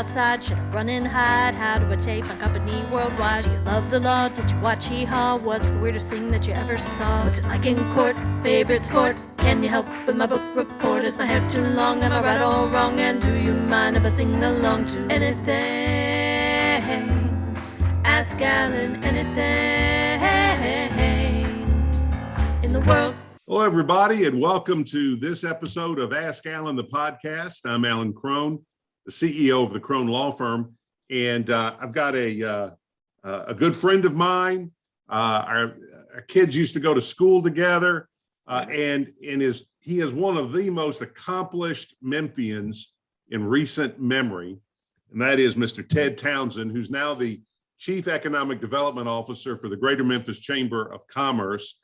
outside? Should I run and hide? How do I take my company worldwide? Do you love the law? Did you watch Hee-Haw? What's the weirdest thing that you ever saw? What's it like in court? Favorite sport? Can you help with my book report? Is my hair too long? Am I right or wrong? And do you mind if I sing along to anything? Ask Alan anything in the world. Hello, everybody, and welcome to this episode of Ask Alan, the podcast. I'm Alan Crone, the CEO of the Crone Law Firm, and I've got a good friend of mine. Our kids used to go to school together, and he is one of the most accomplished Memphians in recent memory, and that is Mr. Ted Townsend, who's now the Chief Economic Development Officer for the Greater Memphis Chamber of Commerce.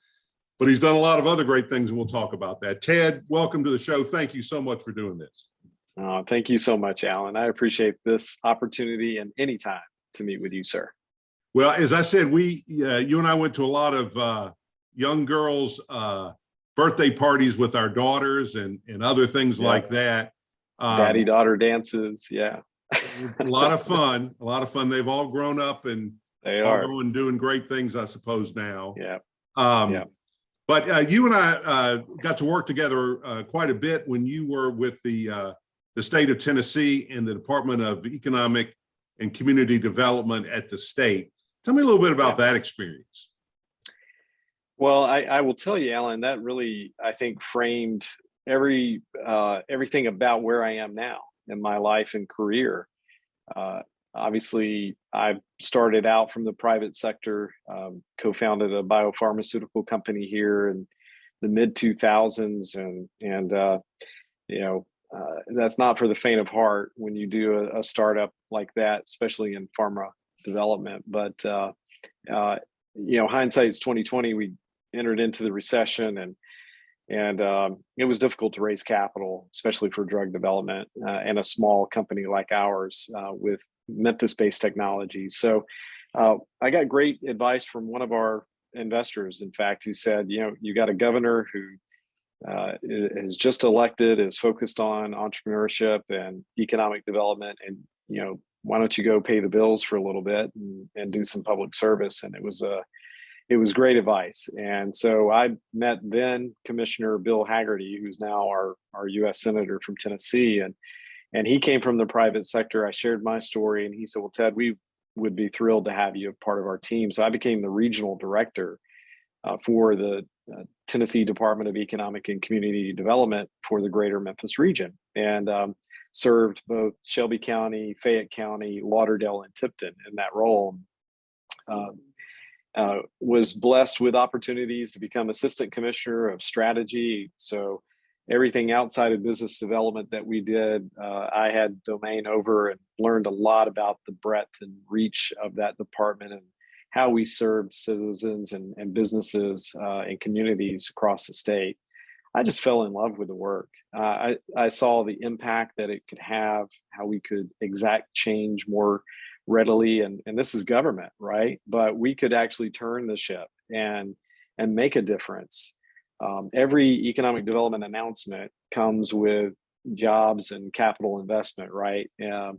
But he's done a lot of other great things, and we'll talk about that. Ted, welcome to the show. Thank you so much for doing this. Thank you so much, Alan. I appreciate this opportunity and any time to meet with you, sir. Well, as I said, you and I went to a lot of young girls' birthday parties with our daughters and other things like that. Daddy-daughter dances, yeah. A lot of fun. They've all grown up and they all are going doing great things, I suppose, now. Yeah. But you and I got to work together quite a bit when you were with the state of Tennessee and the Department of Economic and Community Development at the state. Tell me a little bit about that experience. Well, I will tell you, Alan, that really, I think, framed everything about where I am now in my life and career. Obviously, I started out from the private sector, co-founded a biopharmaceutical company here in the mid-2000s, and that's not for the faint of heart when you do a startup like that, especially in pharma development. But hindsight's 2020. We entered into the recession, and it was difficult to raise capital, especially for drug development and a small company like ours with Memphis-based technology. So I got great advice from one of our investors, in fact, who said, you got a governor who is just elected, is focused on entrepreneurship and economic development, and why don't you go pay the bills for a little bit and do some public service? And it was great advice. And so I met then Commissioner Bill Hagerty, who's now our U.S. Senator from Tennessee. And he came from the private sector. I shared my story, and he said, well, Ted, we would be thrilled to have you a part of our team. So I became the regional director for the Tennessee Department of Economic and Community Development for the Greater Memphis region, and served both Shelby County, Fayette County, Lauderdale, and Tipton in that role. Was blessed with opportunities to become Assistant Commissioner of Strategy. So everything outside of business development that we did, I had domain over, and learned a lot about the breadth and reach of that department and how we served citizens and businesses and communities across the state. I just fell in love with the work. I saw the impact that it could have, how we could exact change more readily, and this is government, right? But we could actually turn the ship and make a difference. Every economic development announcement comes with jobs and capital investment, right? And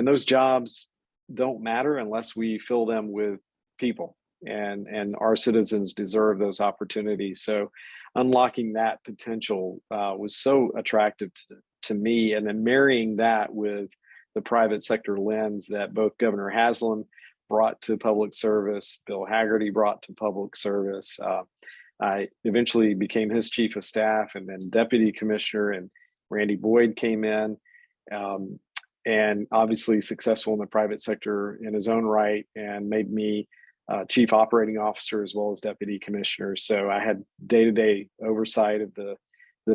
those jobs don't matter unless we fill them with people, and our citizens deserve those opportunities. So unlocking that potential was so attractive to me, and then marrying that with the private sector lens that both Governor Haslam brought to public service, Bill Hagerty brought to public service. I eventually became his chief of staff, and then deputy commissioner, and Randy Boyd came in, and obviously successful in the private sector in his own right, and made me chief operating officer as well as deputy commissioner. So I had day-to-day oversight of the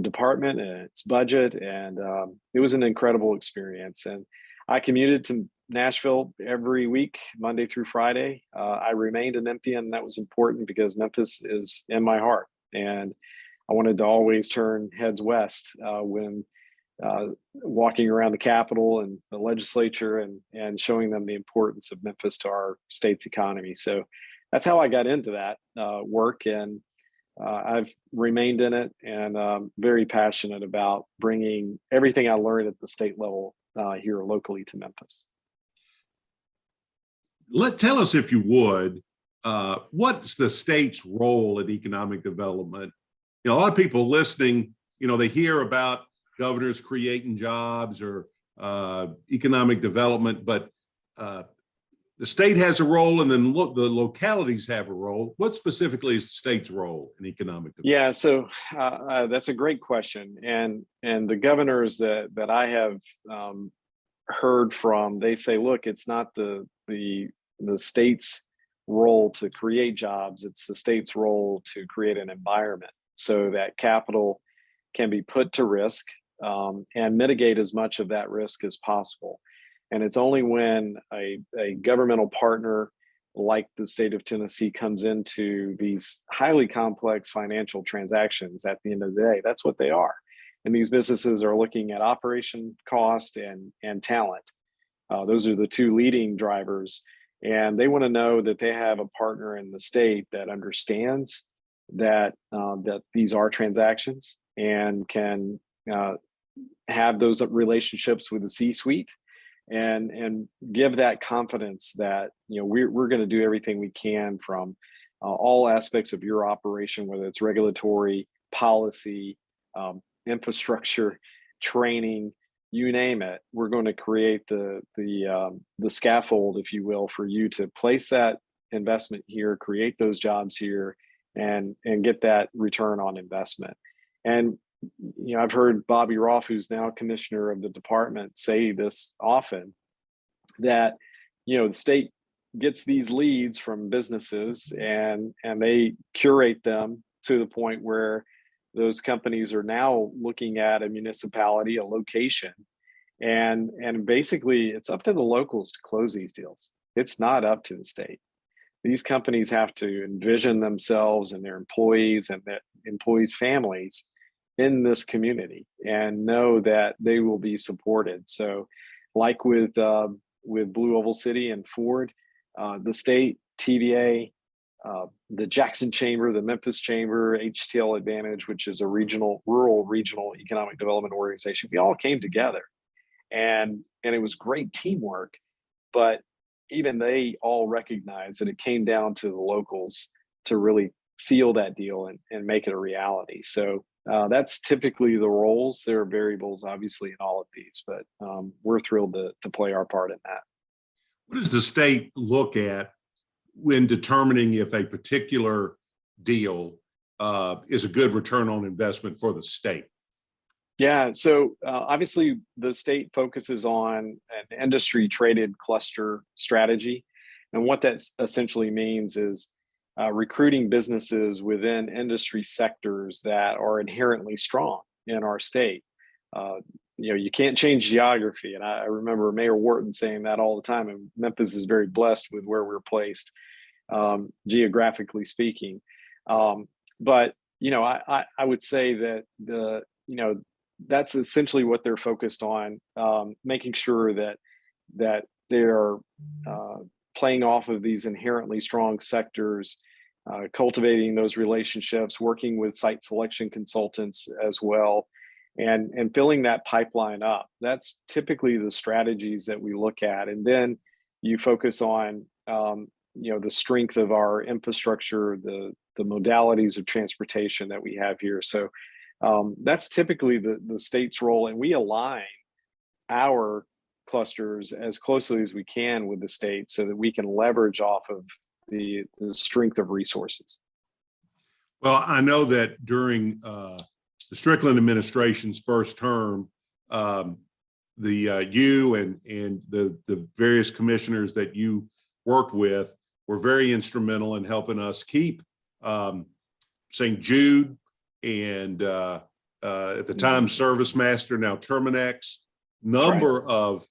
department and its budget, and it was an incredible experience. And I commuted to Nashville every week, Monday through Friday. I remained a Memphian, and that was important because Memphis is in my heart. And I wanted to always turn heads west when walking around the Capitol and the legislature, and showing them the importance of Memphis to our state's economy. So that's how I got into that work. And I've remained in it, and very passionate about bringing everything I learned at the state level here locally to Memphis. Tell us, if you would, what's the state's role in economic development? A lot of people listening, they hear about governors creating jobs or economic development, but the state has a role, and then the localities have a role. What specifically is the state's role in economic development? Yeah, so that's a great question, and the governors that I have heard from, they say, look, it's not the state's role to create jobs; it's the state's role to create an environment so that capital can be put to risk and mitigate as much of that risk as possible. And it's only when a governmental partner like the state of Tennessee comes into these highly complex financial transactions, at the end of the day, that's what they are. And these businesses are looking at operation cost and talent. Those are the two leading drivers. And they want to know that they have a partner in the state that understands that these are transactions and can have those relationships with the C-suite and give that confidence that we're going to do everything we can from all aspects of your operation, whether it's regulatory, policy, infrastructure, training, you name it. We're going to create the scaffold, if you will, for you to place that investment here, create those jobs here, and get that return on investment. And I've heard Bobby Roth, who's now commissioner of the department, say this often, that the state gets these leads from businesses and they curate them to the point where those companies are now looking at a municipality, a location, and basically it's up to the locals to close these deals. It's not up to the state. These companies have to envision themselves and their employees and their employees' families in this community and know that they will be supported. So like with Blue Oval City and Ford, the state, TVA, the Jackson Chamber, the Memphis Chamber, HTL Advantage, which is a rural regional economic development organization, we all came together and it was great teamwork, but even they all recognized that it came down to the locals to really seal that deal and make it a reality. So that's typically the roles. There are variables, obviously, in all of these, but we're thrilled to play our part in that. What does the state look at when determining if a particular deal is a good return on investment for the state? Yeah, so obviously the state focuses on an industry traded cluster strategy. And what that essentially means is recruiting businesses within industry sectors that are inherently strong in our state. You can't change geography. And I remember Mayor Wharton saying that all the time. And Memphis is very blessed with where we're placed, geographically speaking. But I would say that that's essentially what they're focused on, making sure that they're playing off of these inherently strong sectors, cultivating those relationships, working with site selection consultants as well, and filling that pipeline up. That's typically the strategies that we look at. And then you focus on the strength of our infrastructure, the modalities of transportation that we have here. So that's typically the state's role, and we align our clusters as closely as we can with the state so that we can leverage off of the strength of resources. Well, I know that during the Strickland administration's first term, you and the various commissioners that you worked with were very instrumental in helping us keep St. Jude and at the time Service Master, now Terminex, number of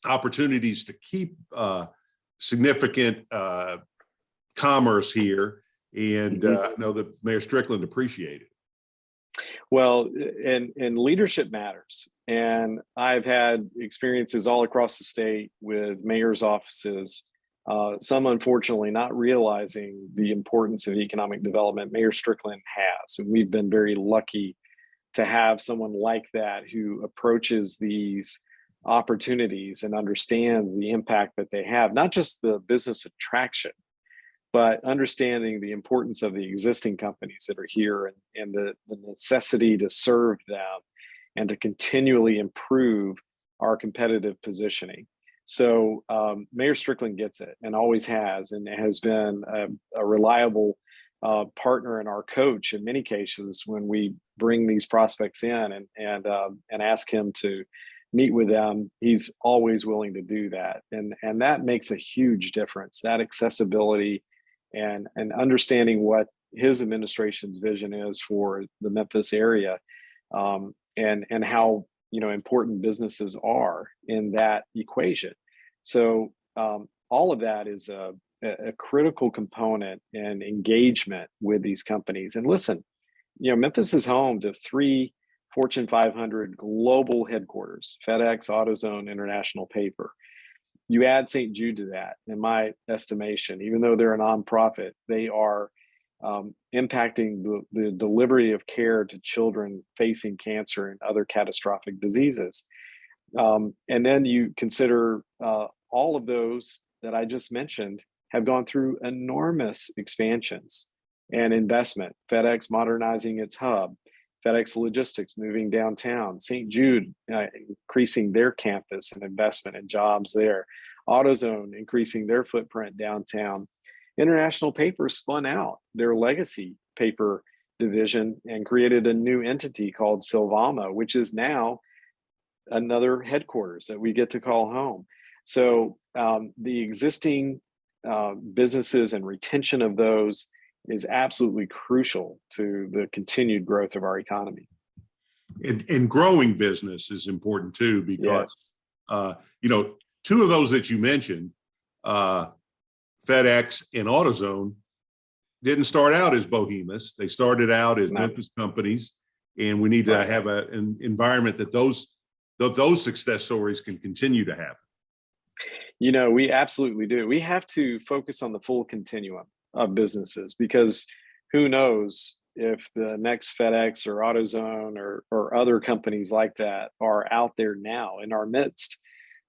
opportunities to keep significant commerce here. And I know that Mayor Strickland appreciated it. Well, and leadership matters. And I've had experiences all across the state with mayor's offices, some unfortunately not realizing the importance of economic development. Mayor Strickland has, and we've been very lucky to have someone like that who approaches these opportunities and understands the impact that they have, not just the business attraction, but understanding the importance of the existing companies that are here and the necessity to serve them and to continually improve our competitive positioning. So Mayor Strickland gets it and always has, and has been a reliable partner and our coach in many cases when we bring these prospects in and ask him to meet with them. He's always willing to do that, and that makes a huge difference. That accessibility and understanding what his administration's vision is for the Memphis area, and how important businesses are in that equation. So all of that is a critical component in engagement with these companies. And listen, Memphis is home to 3 Fortune 500 global headquarters: FedEx, AutoZone, International Paper. You add St. Jude to that, in my estimation, even though they're a nonprofit, they are impacting the delivery of care to children facing cancer and other catastrophic diseases. And then you consider all of those that I just mentioned have gone through enormous expansions and investment. FedEx modernizing its hub, FedEx Logistics moving downtown, St. Jude increasing their campus and investment and jobs there, AutoZone increasing their footprint downtown. International Paper spun out their legacy paper division and created a new entity called Silvama, which is now another headquarters that we get to call home. So the existing businesses and retention of those is absolutely crucial to the continued growth of our economy. And growing business is important too, because Yes. two of those that you mentioned, FedEx and AutoZone, didn't start out as behemoths. They started out as Memphis companies, and we need to have an environment that those success stories can continue to happen. We absolutely do. We have to focus on the full continuum of businesses, because who knows if the next FedEx or AutoZone or other companies like that are out there now in our midst.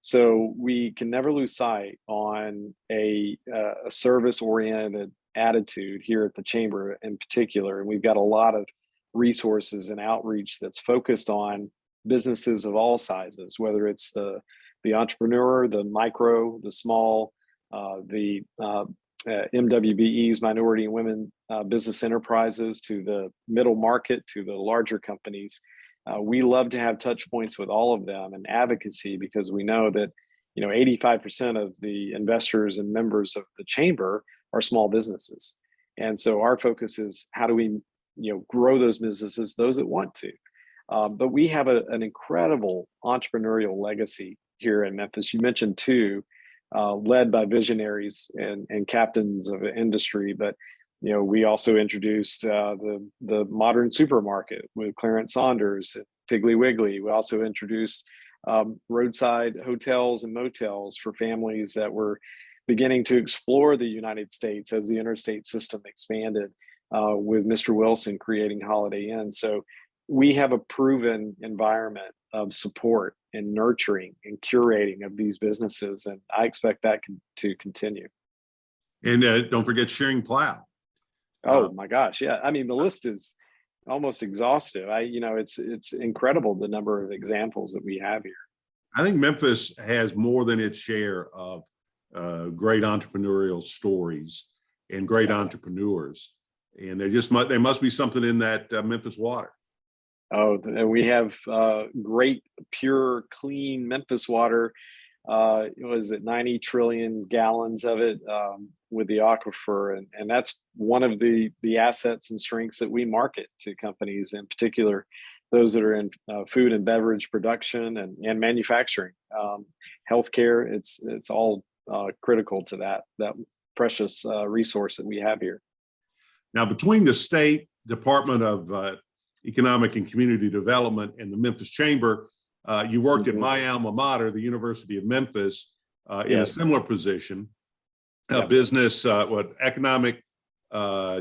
So we can never lose sight on a service-oriented attitude here at the Chamber in particular. And we've got a lot of resources and outreach that's focused on businesses of all sizes, whether it's the entrepreneur, the micro, the small, the MWBEs, minority and women business enterprises, to the middle market, to the larger companies. We love to have touch points with all of them and advocacy, because we know that 85% of the investors and members of the Chamber are small businesses. And so our focus is how do we grow those businesses, those that want to. But we have an incredible entrepreneurial legacy here in Memphis. You mentioned two, led by visionaries and captains of industry, but we also introduced the modern supermarket with Clarence Saunders and Piggly Wiggly. We also introduced roadside hotels and motels for families that were beginning to explore the United States as the interstate system expanded, with Mr. Wilson creating Holiday Inn. So we have a proven environment of support and nurturing and curating of these businesses, and I expect that to continue. And don't forget Shearing Plow. Oh my gosh, yeah. I mean, the list is almost exhaustive. It's incredible the number of examples that we have here. I think Memphis has more than its share of great entrepreneurial stories and great entrepreneurs, and there must be something in that Memphis water. Oh, we have great, pure, clean Memphis water. Was it 90 trillion gallons of it with the aquifer, and that's one of the assets and strengths that we market to companies, in particular those that are in food and beverage production and manufacturing, healthcare. It's all critical to that precious resource that we have here. Now, between the State Department of Economic and Community Development and the Memphis Chamber, you worked at my alma mater, the University of Memphis, in a similar position, business, economic,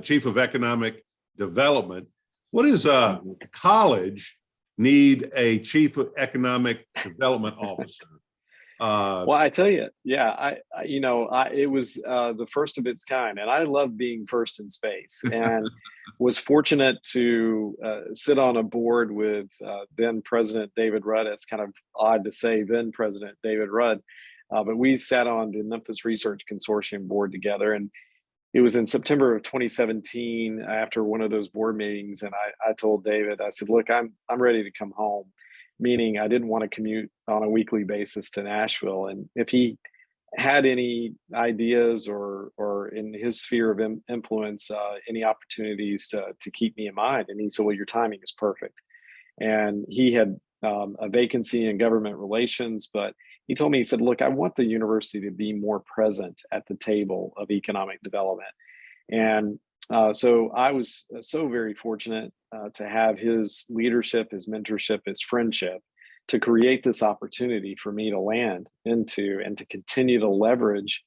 chief of economic development. What is a college need a chief economic development officer. Well, I tell you, yeah, it was the first of its kind, and I love being first in space, and was fortunate to sit on a board with then President David Rudd. It's kind of odd to say then President David Rudd, but we sat on the Memphis Research Consortium board together, and it was in September of 2017 after one of those board meetings, and I told David, I said, look, I'm ready to come home, meaning I didn't want to commute on a weekly basis to Nashville. And if he had any ideas or in his sphere of influence, any opportunities to keep me in mind, and he said, well, your timing is perfect. And he had a vacancy in government relations, but he told me, he said, look, I want the university to be more present at the table of economic development. And so I was so very fortunate to have his leadership, his mentorship, his friendship to create this opportunity for me to land into and to continue to leverage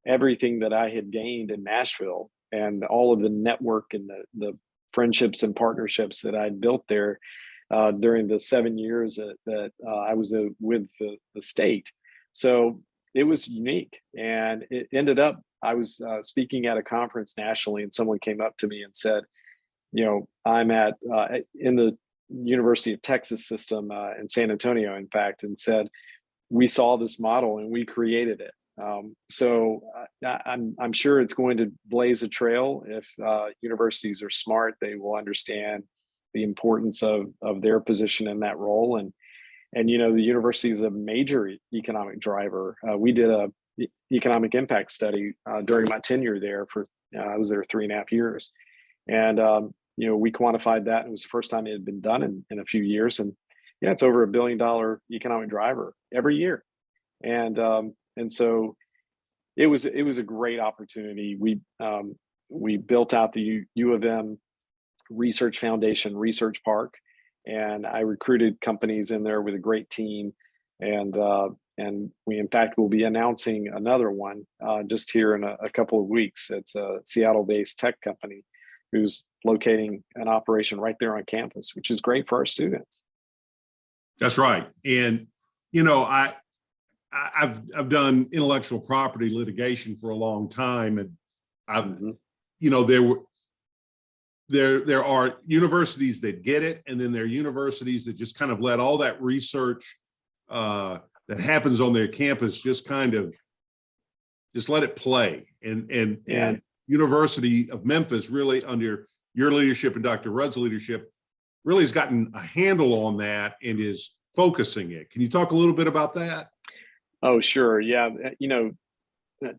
everything that I had gained in Nashville and all of the network and the friendships and partnerships that I'd built there during the 7 years that I was with the state. So it was unique, and it ended up, I was speaking at a conference nationally, and someone came up to me and said, I'm in the University of Texas system in San Antonio, in fact, and said, we saw this model and we created it. So I'm sure it's going to blaze a trail. If universities are smart, they will understand the importance of their position in that role. And the university is a major economic driver. We did a economic impact study during my tenure there I was there 3.5 years. And, we quantified that. It was the first time it had been done in a few years. And yeah, it's over $1 billion economic driver every year. And so it was a great opportunity. We built out the U of M Research Foundation Research Park, and I recruited companies in there with a great team. And we, in fact, will be announcing another one just here in a couple of weeks. It's a Seattle-based tech company who's locating an operation right there on campus, which is great for our students. That's right. And, I've done intellectual property litigation for a long time, and there are universities that get it, and then there are universities that just kind of let all that research that happens on their campus just let it play. And University of Memphis, really under your leadership and Dr. Rudd's leadership, really has gotten a handle on that and is focusing it. Can you talk a little bit about that? Oh, sure. Yeah.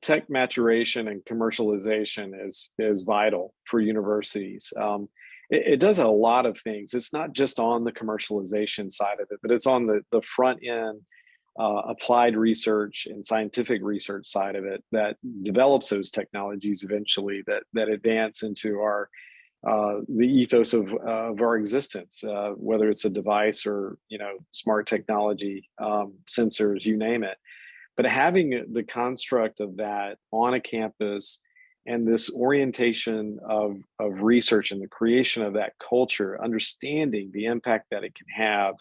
Tech maturation and commercialization is vital for universities. It does a lot of things. It's not just on the commercialization side of it, but it's on the front end applied research and scientific research side of it that develops those technologies eventually that advance into the ethos of our existence, whether it's a device or smart technology, sensors, you name it. But having the construct of that on a campus and this orientation of research and the creation of that culture, understanding the impact that it can have,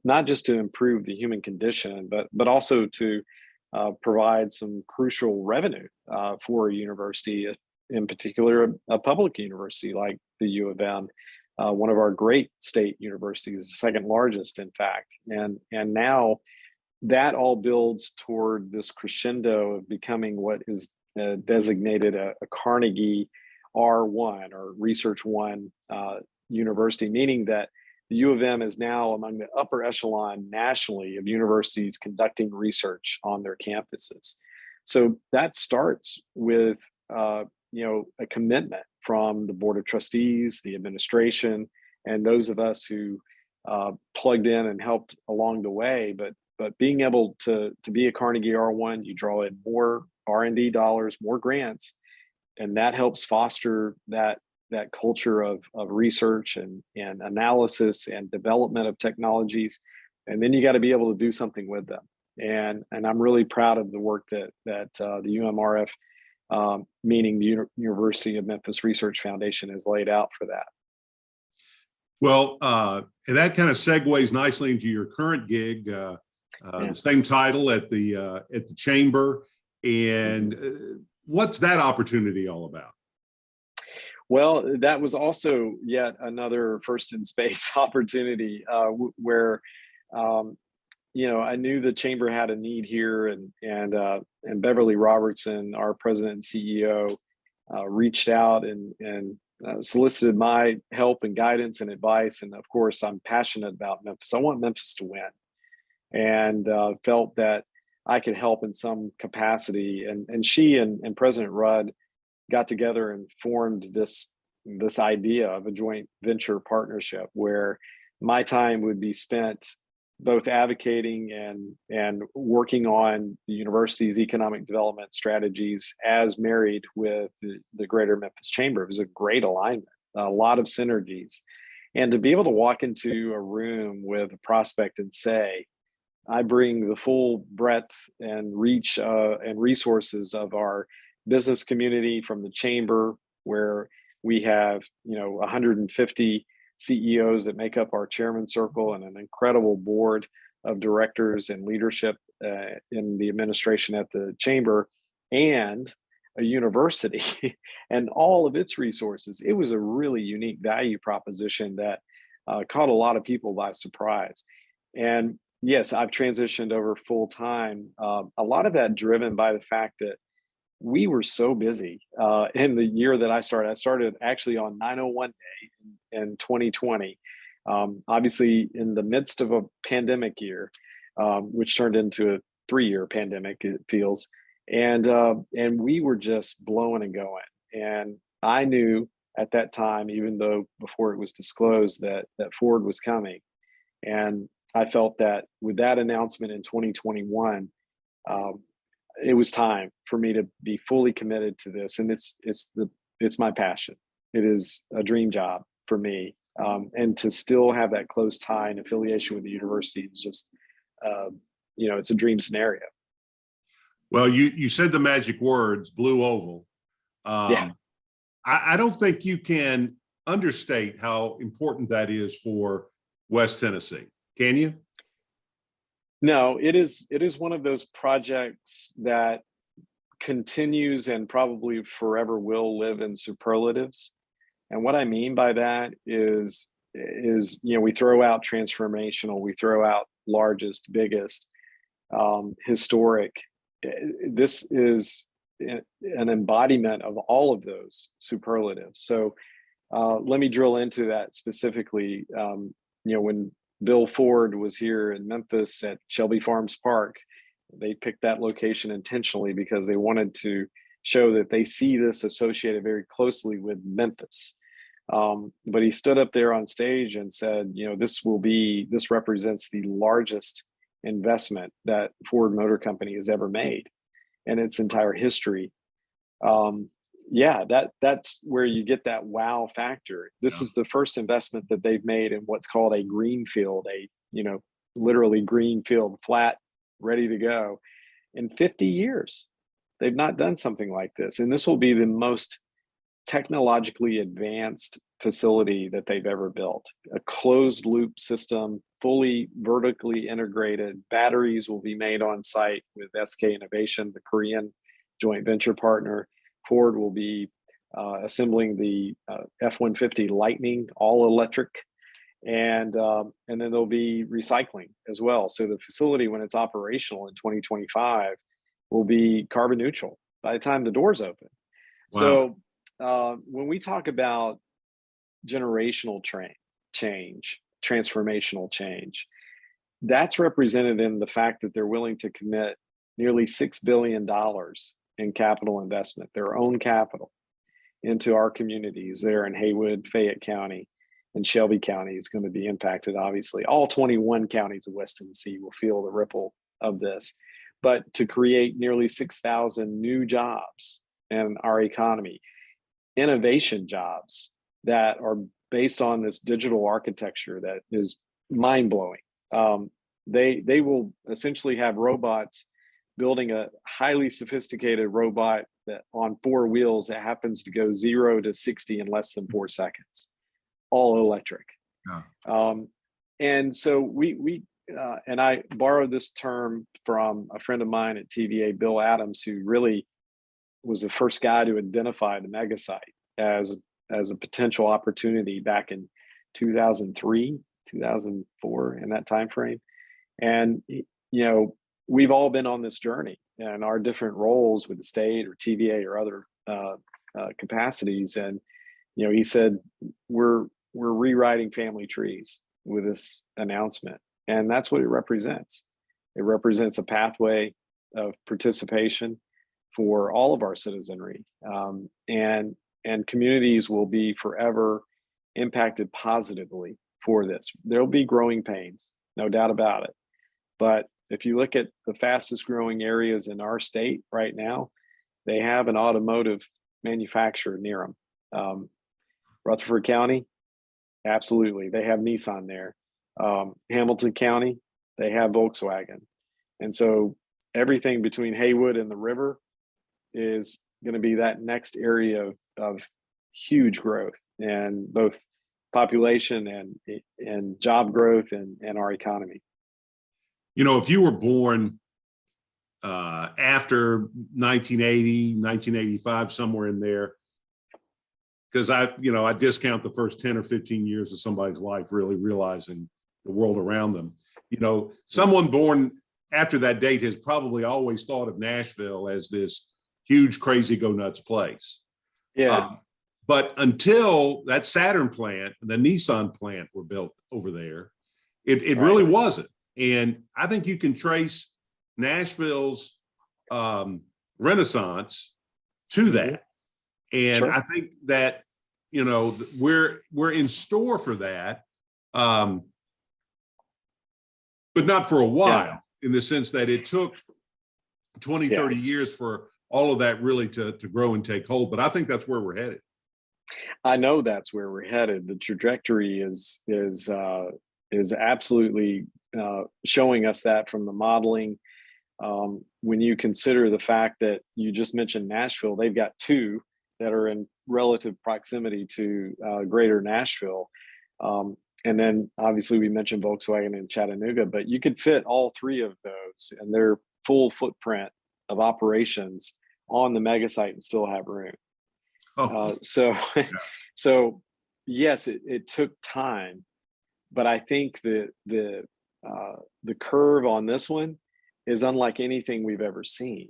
not just to improve the human condition, but also to provide some crucial revenue for a university, in particular a public university like the U of M, one of our great state universities, the second largest, in fact. And now that all builds toward this crescendo of becoming what is designated a Carnegie R1 or Research One university, meaning that the U of M is now among the upper echelon nationally of universities conducting research on their campuses. So that starts with a commitment from the Board of Trustees, the administration, and those of us who plugged in and helped along the way. But being able to be a Carnegie R1, you draw in more R&D dollars, more grants, and that helps foster that culture of research and analysis and development of technologies. And then you got to be able to do something with them. And I'm really proud of the work that the UMRF, meaning the University of Memphis Research Foundation, has laid out for that. Well, and that kind of segues nicely into your current gig, the same title at the chamber. And what's that opportunity all about? Well, that was also yet another first in space opportunity where, I knew the chamber had a need here, and Beverly Robertson, our president and CEO, reached out and solicited my help and guidance and advice. And of course, I'm passionate about Memphis. I want Memphis to win, and felt that I could help in some capacity. And she and President Rudd got together and formed this idea of a joint venture partnership where my time would be spent both advocating and working on the university's economic development strategies as married with the Greater Memphis Chamber. It was a great alignment, a lot of synergies. And to be able to walk into a room with a prospect and say, I bring the full breadth and reach and resources of our business community from the chamber, where we have 150 CEOs that make up our chairman circle and an incredible board of directors and leadership in the administration at the chamber, and a university and all of its resources. It was a really unique value proposition that caught a lot of people by surprise. And yes, I've transitioned over full time. A lot of that driven by the fact that we were so busy in the year that I started. I started actually on 901 day in 2020, obviously in the midst of a pandemic year, which turned into a 3-year pandemic, it feels. And we were just blowing and going. And I knew at that time, even though before it was disclosed that Ford was coming, and I felt that with that announcement in 2021, it was time for me to be fully committed to this. And it's my passion. It is a dream job for me. And to still have that close tie and affiliation with the university is just, it's a dream scenario. Well, you said the magic words, blue oval. Yeah. I don't think you can understate how important that is for West Tennessee. Can you? No, it is one of those projects that continues and probably forever will live in superlatives. And what I mean by that is we throw out transformational, we throw out largest, biggest, historic. This is an embodiment of all of those superlatives. So let me drill into that specifically. When Bill Ford was here in Memphis at Shelby Farms Park, they picked that location intentionally because they wanted to show that they see this associated very closely with Memphis. But he stood up there on stage and said, this represents the largest investment that Ford Motor Company has ever made in its entire history. That's where you get that wow factor. This is the first investment that they've made in what's called a greenfield, literally greenfield, flat, ready to go. In 50 years, they've not done something like this. And this will be the most technologically advanced facility that they've ever built. A closed loop system, fully vertically integrated. Batteries will be made on site with SK Innovation, the Korean joint venture partner. Ford will be assembling the F-150 Lightning, all electric, and then there'll be recycling as well. So the facility, when it's operational in 2025, will be carbon neutral by the time the doors open. Wow. So when we talk about generational change, transformational change, that's represented in the fact that they're willing to commit nearly $6 billion in capital investment, their own capital, into our communities there in Haywood, Fayette County, and Shelby County is going to be impacted, obviously. All 21 counties of West Tennessee will feel the ripple of this. But to create nearly 6,000 new jobs in our economy, innovation jobs that are based on this digital architecture that is mind-blowing. They will essentially have robots building a highly sophisticated robot that on 4 wheels that happens to go 0 to 60 in less than 4 seconds, all electric. And so we and I borrowed this term from a friend of mine at TVA, Bill Adams, who really was the first guy to identify the mega site as a potential opportunity back in 2003, 2004, in that time frame. And we've all been on this journey and our different roles with the state or TVA or other capacities. And he said we're rewriting family trees with this announcement, and that's what it represents. It represents a pathway of participation for all of our citizenry, and communities will be forever impacted positively for this. There'll be growing pains, no doubt about it. But if you look at the fastest growing areas in our state right now, they have an automotive manufacturer near them. Rutherford County, absolutely, they have Nissan there. Hamilton County, they have Volkswagen. And so everything between Haywood and the river is going to be that next area of huge growth, and both population and job growth and our economy. If you were born after 1980, 1985, somewhere in there, because I discount the first 10 or 15 years of somebody's life really realizing the world around them. Someone born after that date has probably always thought of Nashville as this huge, crazy, go nuts place. Yeah. But until that Saturn plant, the Nissan plant were built over there, it Right. really wasn't. And I think you can trace Nashville's renaissance to that. And Sure. I think that, we're in store for that, but not for a while, in the sense that it took 20, 30 years for all of that really to grow and take hold. But I think that's where we're headed. I know that's where we're headed. The trajectory is absolutely showing us that from the modeling. When you consider the fact that you just mentioned Nashville, they've got two that are in relative proximity to greater Nashville. And then obviously we mentioned Volkswagen and Chattanooga, but you could fit all three of those and their full footprint of operations on the mega site and still have room. So yes, it took time, but I think the curve on this one is unlike anything we've ever seen.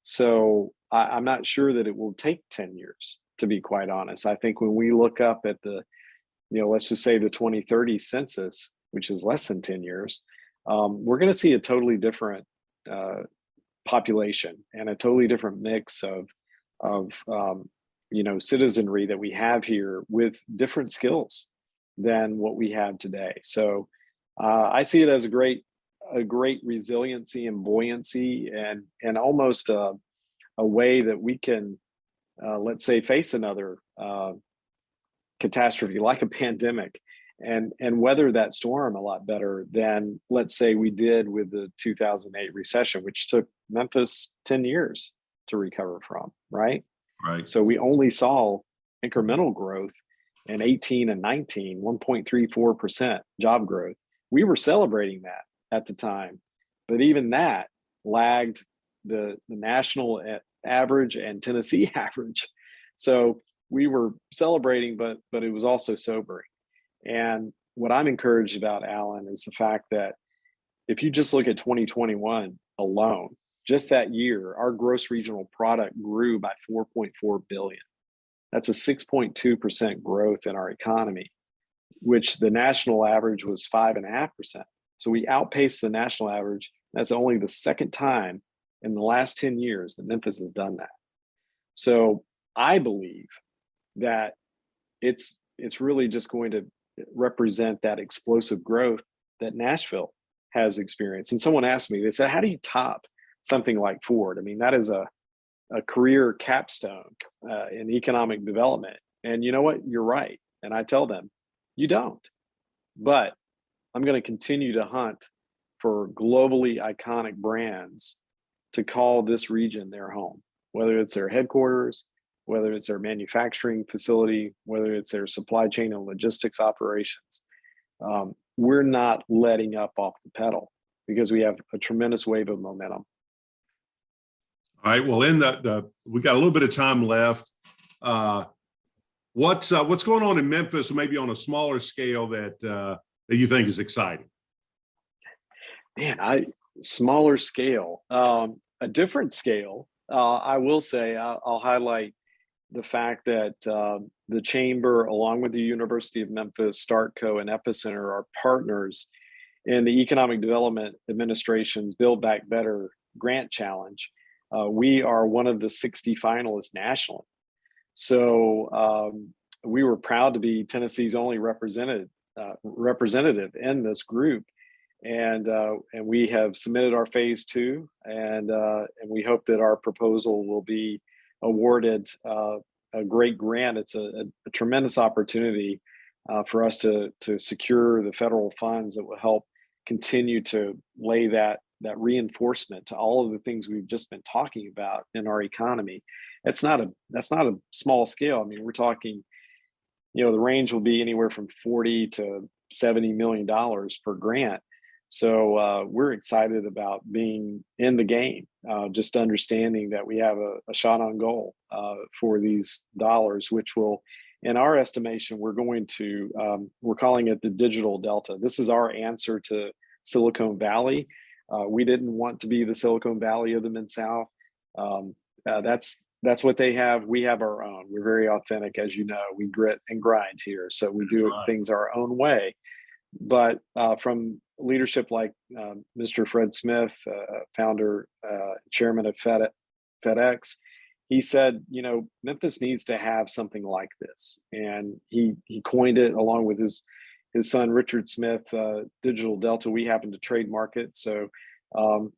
So I'm not sure that it will take 10 years, to be quite honest. I think when we look up at the, let's just say the 2030 census, which is less than 10 years, we're going to see a totally different population and a totally different mix of citizenry that we have here with different skills than what we have today. So I see it as a great resiliency and buoyancy, and almost a way that we can, let's say, face another catastrophe like a pandemic and weather that storm a lot better than, let's say, we did with the 2008 recession, which took Memphis 10 years to recover from, right? Right. So we only saw incremental growth in 18 and 19, 1.34% job growth. We were celebrating that at the time, but even that lagged the national average and Tennessee average. So we were celebrating, but it was also sobering. And what I'm encouraged about, Alan, is the fact that if you just look at 2021 alone, just that year, our gross regional product grew by 4.4 billion. That's a 6.2% growth in our economy, which the national average was 5.5%. So we outpaced the national average. That's only the second time in the last 10 years that Memphis has done that. So I believe that it's really just going to represent that explosive growth that Nashville has experienced. And someone asked me, they said, how do you top something like Ford? I mean, that is a career capstone in economic development. And you know what? You're right. And I tell them, you don't. But I'm going to continue to hunt for globally iconic brands to call this region their home, whether it's their headquarters, whether it's their manufacturing facility, whether it's their supply chain and logistics operations. we're not letting up off the pedal because we have a tremendous wave of momentum. All right. Well, we got a little bit of time left. What's going on in Memphis, maybe on a smaller scale that you think is exciting? Man, smaller scale, a different scale. I will say I'll highlight the fact that the Chamber, along with the University of Memphis, StartCo, and Epicenter, are partners in the Economic Development Administration's Build Back Better grant challenge. We are one of the 60 finalists nationally. So we were proud to be Tennessee's only representative in this group. And we have submitted our phase 2, and we hope that our proposal will be awarded a great grant. It's a tremendous opportunity for us to secure the federal funds that will help continue to lay that reinforcement to all of the things we've just been talking about in our economy. That's not a small scale. I mean, we're talking, the range will be anywhere from $40 to $70 million per grant. So we're excited about being in the game, just understanding that we have a shot on goal for these dollars, which will, in our estimation, we're calling it the digital delta. This is our answer to Silicon Valley. We didn't want to be the Silicon Valley of the Mid-South. That's what they have. We have our own. We're very authentic, as you know. We grit and grind here, so we do things our own way. But from leadership like Mr. Fred Smith, founder, chairman of FedEx, he said, Memphis needs to have something like this, and he coined it along with his son Richard Smith, Digital Delta. We happen to trademark it, so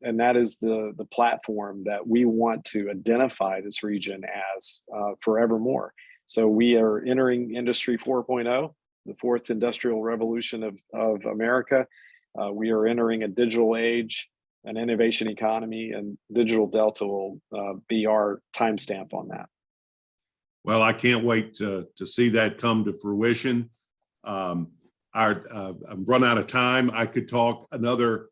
and that is the platform that we want to identify this region as forevermore. So we are entering Industry 4.0. The fourth industrial revolution of America. We are entering a digital age, an innovation economy, and Digital Delta will be our timestamp on that. Well, I can't wait to see that come to fruition. I've run out of time. I could talk another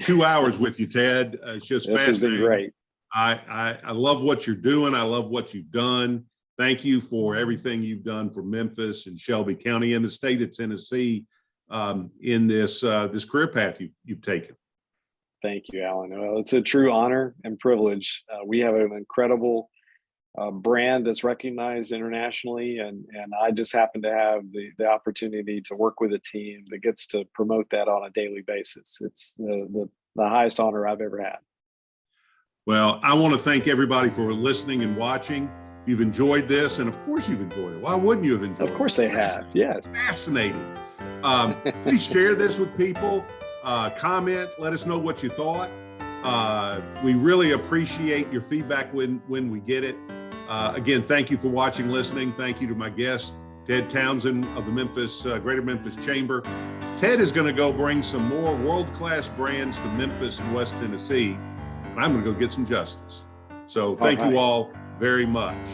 2 hours with you, Ted. It's just this fascinating. Has been great. I love what you're doing. I love what you've done. Thank you for everything you've done for Memphis and Shelby County and the state of Tennessee in this career path you've taken. Thank you, Alan. Well, it's a true honor and privilege. We have an incredible brand that's recognized internationally, and I just happen to have the opportunity to work with a team that gets to promote that on a daily basis. It's the highest honor I've ever had. Well, I want to thank everybody for listening and watching. You've enjoyed this, and of course you've enjoyed it. Why wouldn't you have enjoyed it? Of course they have, yes. Fascinating. Please share this with people. Comment, let us know what you thought. We really appreciate your feedback when we get it. Again, thank you for watching, listening. Thank you to my guest, Ted Townsend of the Memphis, Greater Memphis Chamber. Ted is going to go bring some more world-class brands to Memphis and West Tennessee, and I'm going to go get some justice. So thank you all very much.